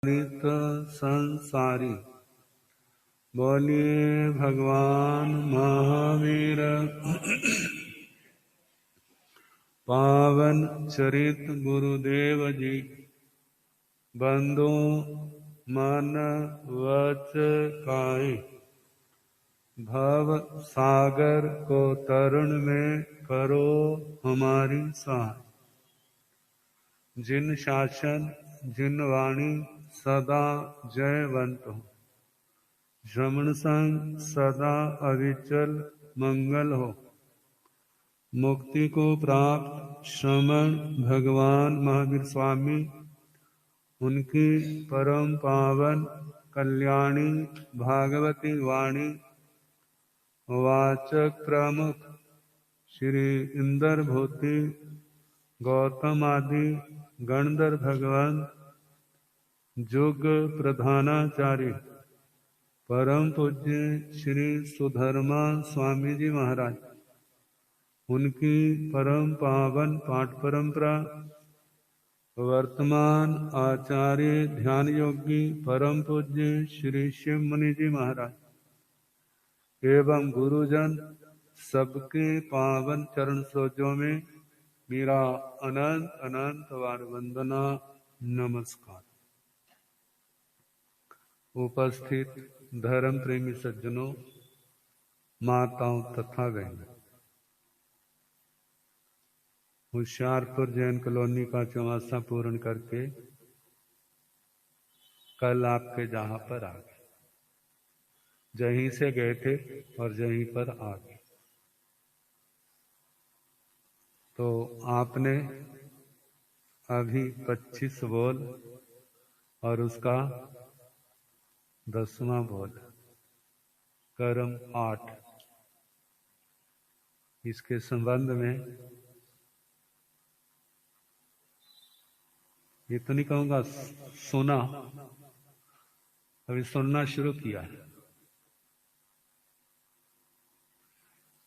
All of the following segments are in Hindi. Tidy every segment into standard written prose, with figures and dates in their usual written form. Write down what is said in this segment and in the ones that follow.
नित संसारी। बोलिए भगवान महावीर पावन चरित गुरुदेव जी। बंधु मन वच काए, भव सागर को तरण में करो हमारी सहाय। जिन शासन जिन वाणी सदा जयवंत हो, श्रवण संग सदा अविचल मंगल हो। मुक्ति को प्राप्त श्रमण भगवान महावीर स्वामी, उनकी परम पावन कल्याणी भागवती वाणी वाचक प्रमुख श्री इंद्र भूति गौतम आदि गणधर भगवान जुग प्रधानाचार्य परम पूज्य श्री सुधर्मा स्वामी जी महाराज, उनकी परम पावन पाठ परंपरा वर्तमान आचार्य ध्यान योगी परम पूज्य श्री शिव मुनि जी महाराज एवं गुरुजन सबके पावन चरण सरोजों में मेरा अनंत अनंत बार वंदना नमस्कार। उपस्थित धर्म प्रेमी सज्जनों, माताओं तथा बहनों, होशियारपुर जैन कॉलोनी का चौमासा पूर्ण करके कल आपके जहां पर आ गए। जहीं से गए थे और जहीं पर आ गए। तो आपने अभी 25 बोल और उसका 10वां बोल कर्म 8, इसके संबंध में ये तो नहीं कहूंगा सुना, अभी सुनना शुरू किया है,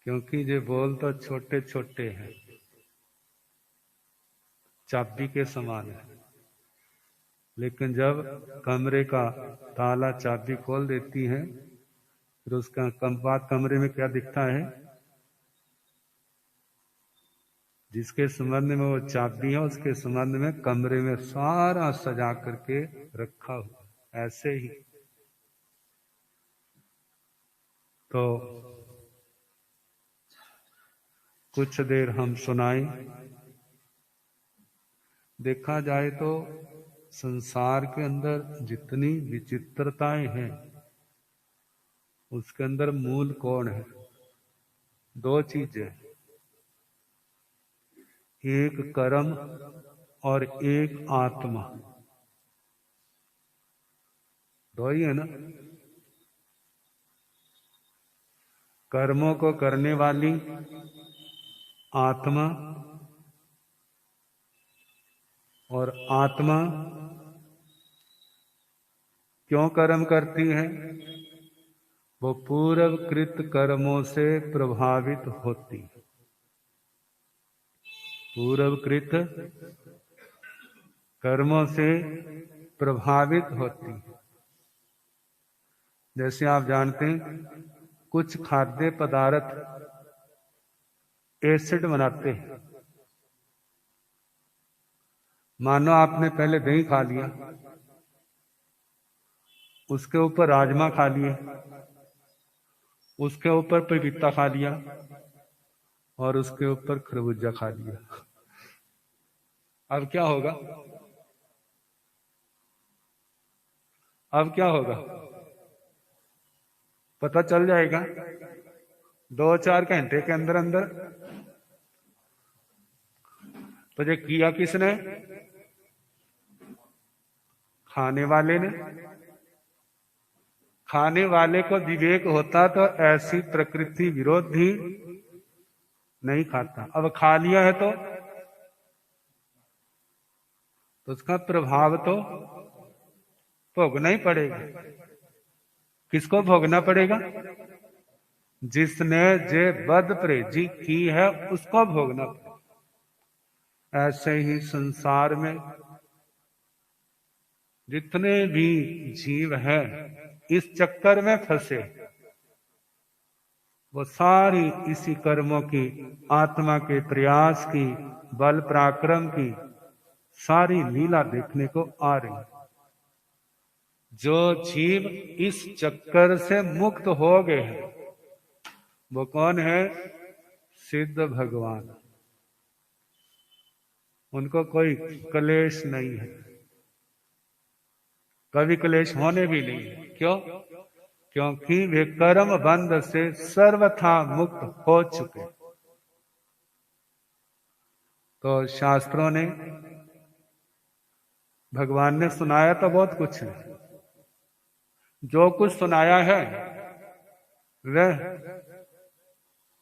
क्योंकि ये बोल तो छोटे छोटे हैं, चाबी के समान है। लेकिन जब कमरे का ताला चाबी खोल देती है, फिर उसका बाद कमरे में क्या दिखता है, जिसके संबंध में वो चाबी है उसके संबंध में कमरे में सारा सजा करके रखा हुआ। ऐसे ही तो कुछ देर हम सुनाई। देखा जाए तो संसार के अंदर जितनी विचित्रताएं हैं, उसके अंदर मूल कौन है? 2 चीजें, एक कर्म और एक आत्मा। 2 ही है ना। कर्मों को करने वाली आत्मा और आत्मा क्यों कर्म करती है? वो पूर्वकृत कर्मों से प्रभावित होती है। पूर्वकृत कर्मों से प्रभावित होती है। जैसे आप जानते हैं, कुछ खाद्य पदार्थ एसिड बनाते हैं। मानो आपने पहले दही खा लिया, उसके ऊपर राजमा खा लिए, उसके ऊपर पपीता खा लिया और उसके ऊपर खरबूजा खा लिया। अब क्या होगा? अब क्या होगा पता चल जाएगा 2-4 घंटे के अंदर अंदर। तो ये किया किसने? खाने वाले ने। खाने वाले को विवेक होता तो ऐसी प्रकृति विरोधी नहीं खाता। अब खा लिया है तो उसका प्रभाव तो भोगना ही पड़ेगा। किसको भोगना पड़ेगा? जिसने जे बद प्रेजी की है उसको भोगना पड़ेगा। ऐसे ही संसार में जितने भी जीव हैं इस चक्कर में फंसे, वो सारी इसी कर्मों की, आत्मा के प्रयास की, बल पराक्रम की सारी लीला देखने को आ रही है। जो जीव इस चक्कर से मुक्त हो गए हैं वो कौन है? सिद्ध भगवान। उनको कोई क्लेश नहीं है, कभी क्लेश होने भी नहीं है। क्यों? क्योंकि वे कर्म बंध से सर्वथा मुक्त हो चुके। तो शास्त्रों ने, भगवान ने सुनाया तो बहुत कुछ है, जो कुछ सुनाया है वह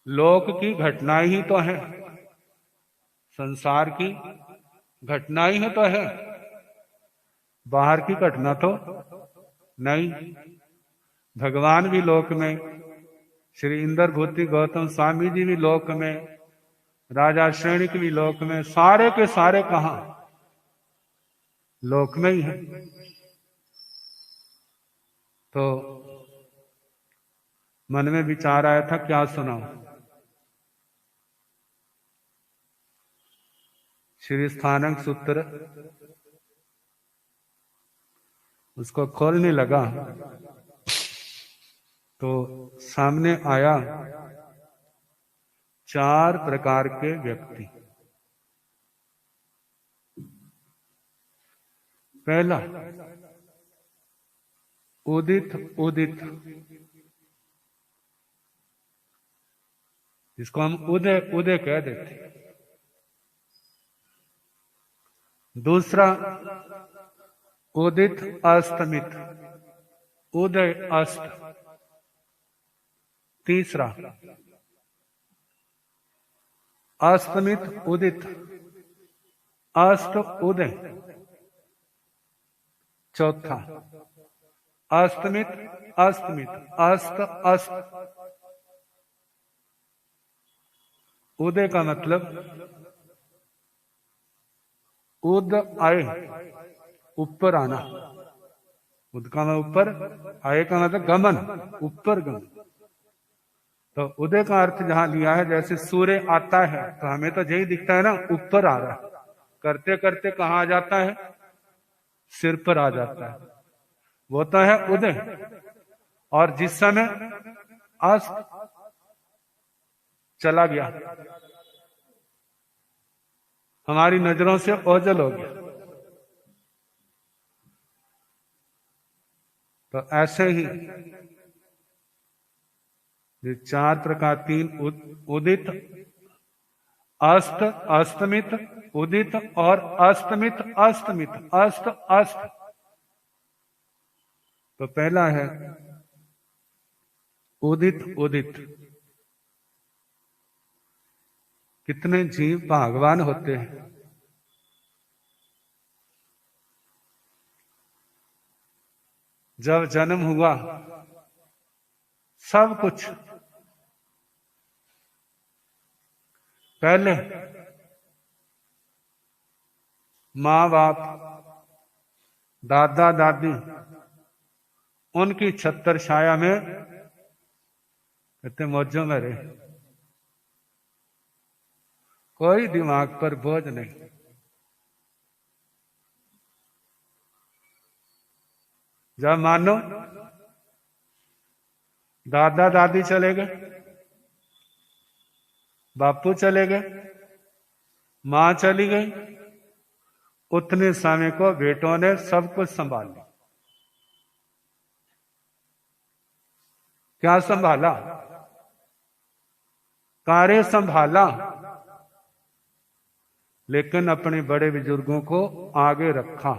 लोक की घटनाएं ही तो है, संसार की घटनाएं ही तो है, बाहर की घटना तो नहीं। भगवान भी लोक में, श्री इंद्र भूति गौतम स्वामी जी भी लोक में, राजा श्रेणिक भी लोक में, सारे के सारे कहां? लोक में ही है। तो मन में विचार आया था क्या सुनाऊं। श्री स्थानक सूत्र उसको खोलने लगा तो सामने आया 4 प्रकार के व्यक्ति। पहला उदित उदित, जिसको हम उदय उदय कह देते। दूसरा उदित अस्तमित, उदय अस्त। तीसरा अस्तमित उदित, अस्त उदय। चौथा अस्तमित अस्तमित, अस्त अस्त। उदय का मतलब उद आए, ऊपर आना। उद का मतलब ऊपर, आए का मतलब गमन, ऊपर गमन। तो उदय का अर्थ जहां लिया है, जैसे सूर्य आता है तो हमें तो यही दिखता है ना, ऊपर आ रहा है। करते करते कहां आ जाता है? सिर पर आ जाता है, वो तो है उदय। और जिस समय अस्त चला गया, हमारी नजरों से ओझल हो गया, तो ऐसे ही ये 4 प्रकार, 3 उदित, अस्त अस्तमित, उदित और अस्तमित अस्तमित, अस्त अस्त। तो पहला है उदित उदित। कितने जीव भागवान होते हैं। जब जन्म हुआ सब कुछ, पहले माँ बाप, दादा दादी, उनकी छत्र छाया में कितने मौजों में रहे, कोई दिमाग पर बोझ नहीं। जब मानो दादा दादी चले गए, बापू चले गए, मां चली गई, उतने समय को बेटों ने सब कुछ संभाल लिया। क्या संभाला? कार्य संभाला, लेकिन अपने बड़े बुजुर्गों को आगे रखा।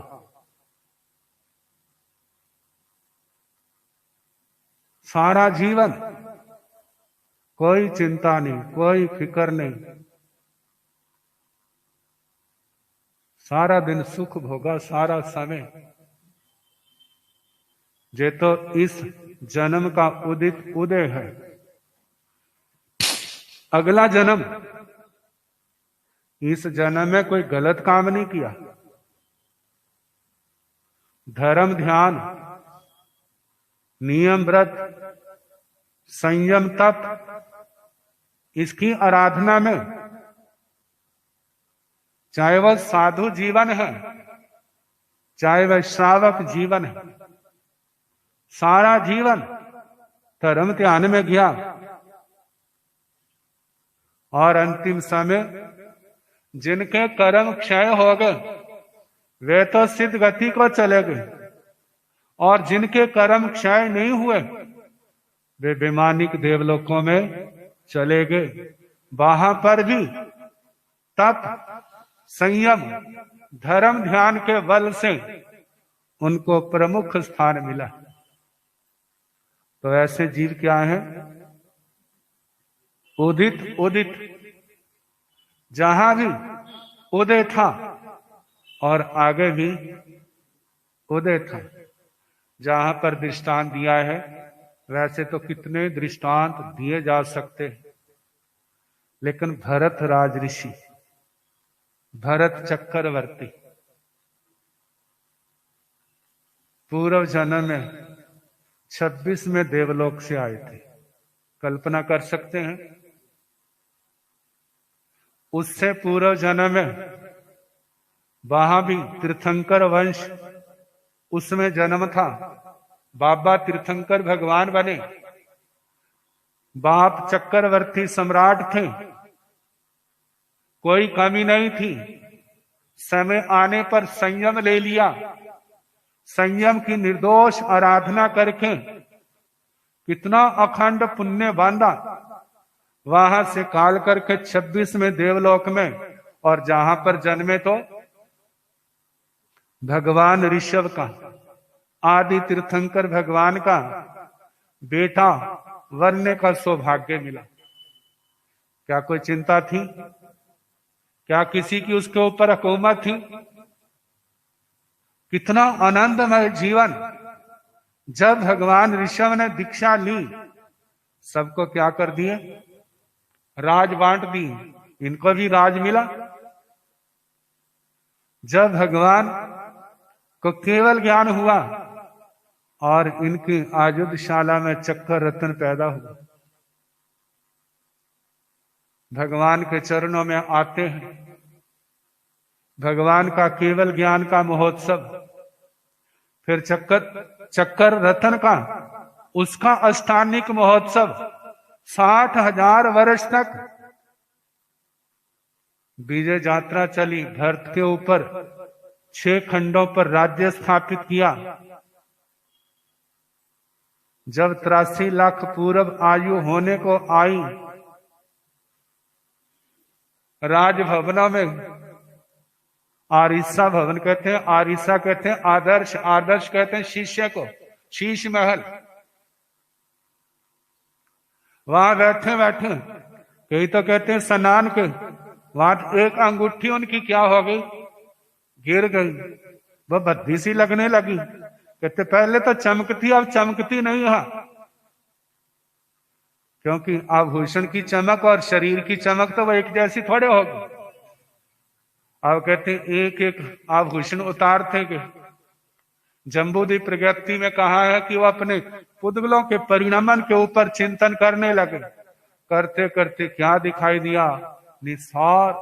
सारा जीवन कोई चिंता नहीं, कोई फिक्र नहीं, सारा दिन सुख भोगा, सारा समय। जे तो इस जन्म का उदित उदय है। अगला जन्म, इस जन्म में कोई गलत काम नहीं किया, धर्म ध्यान, नियम व्रत, संयम तप, इसकी आराधना में, चाहे वह साधु जीवन है, चाहे वह श्रावक जीवन है, सारा जीवन धर्म ध्यान में गया और अंतिम समय जिनके कर्म क्षय हो गए वे तो सिद्ध गति को चले गए, और जिनके कर्म क्षय नहीं हुए वे वैमानिक देवलोकों में चले गए। वहां पर भी तप, संयम, धर्म ध्यान के बल से उनको प्रमुख स्थान मिला। तो ऐसे जीव क्या है? उदित उदित, जहां भी उदय था और आगे भी उदय था। जहां पर दृष्टांत दिया है, वैसे तो कितने दृष्टांत दिए जा सकते हैं, लेकिन भरत राज ऋषि, भरत चक्रवर्ती पूर्व जन्म में 26 में देवलोक से आए थे। कल्पना कर सकते हैं? उससे पूर्व जन्म में वहां भी तीर्थंकर वंश, उसमें जन्म था। बाबा तीर्थंकर भगवान बने, बाप चक्रवर्ती सम्राट थे, कोई कमी नहीं थी। समय आने पर संयम ले लिया, संयम की निर्दोष आराधना करके कितना अखंड पुण्य बांधा। वहां से काल करके 26 में देवलोक में, और जहां पर जन्मे तो भगवान ऋषभ का, आदि तीर्थंकर भगवान का बेटा बनने का सौभाग्य मिला। क्या कोई चिंता थी? क्या किसी की उसके ऊपर हुकूमत थी? कितना आनंदमय जीवन। जब भगवान ऋषभ ने दीक्षा ली, सबको क्या कर दिए? राज बांट दी। इनको भी राज मिला। जब भगवान को केवल ज्ञान हुआ और इनकी आयुधशाला में चक्र रत्न पैदा हुआ। भगवान के चरणों में आते हैं, भगवान का केवल ज्ञान का महोत्सव, फिर चक्कर रत्न का उसका अष्टानिक महोत्सव, 60,000 वर्ष तक विजय यात्रा चली। भरत के ऊपर 6 खंडों पर राज्य स्थापित किया। जब 83 लाख पूर्व आयु होने को आई, राजभवनों में, आरिसा भवन कहते हैं, आरिसा कहते हैं आदर्श, आदर्श कहते हैं शिष्य को, शीश महल। वहां बैठे बैठे कई तो कहते हैं स्नान के, वहां एक अंगूठी उनकी क्या हो गई? गिर गई। वह भद्दी सी लगने लगी। कहते पहले तो चमकती, अब चमकती नहीं है। क्योंकि आभूषण की चमक और शरीर की चमक तो वह एक जैसी थोड़े होगी। अब कहते एक एक आभूषण उतारते गए। जम्बूद्वीप प्रगति में कहा है कि वो अपने पुद्गलों के परिणमन के ऊपर चिंतन करने लगे। करते करते क्या दिखाई दिया? निसार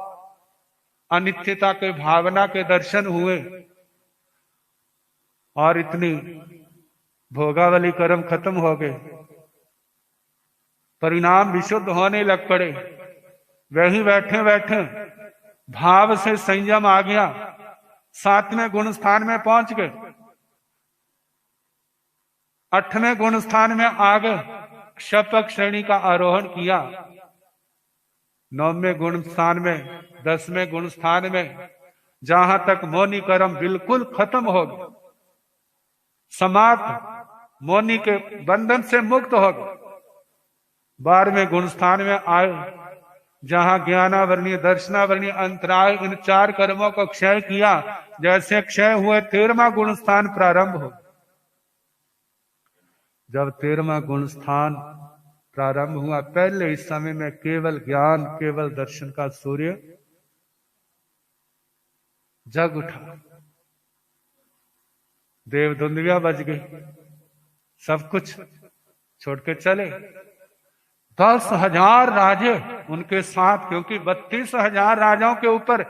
अनित्यता के भावना के दर्शन हुए, और इतनी भोगावली कर्म खत्म हो गए, परिणाम विशुद्ध होने लग पड़े। वही बैठे बैठे भाव से संयम आ गया, 7वें गुण स्थान में पहुंच गए, 8वें गुण स्थान में आ गए, क्षपक श्रेणी का आरोहण किया। 9वें गुण स्थान में, 10वें गुण स्थान में, जहां तक मौनी कर्म बिल्कुल खत्म हो गए, समाप्त, मौनी के बंधन से मुक्त हो गए। 12वें गुण स्थान में आए, जहां ज्ञानावरणीय, दर्शनावरणीय, अंतराय, इन 4 कर्मों को क्षय किया। जैसे क्षय हुए 13वां गुण स्थान प्रारंभ हो। जब 13वां गुण स्थान प्रारंभ हुआ, पहले इस समय में केवल ज्ञान, केवल दर्शन का सूर्य जग उठा। देवधुंदिया बज गई, सब कुछ छोड़ के चले। 10,000 राजे उनके साथ, क्योंकि 32,000 राजाओं के ऊपर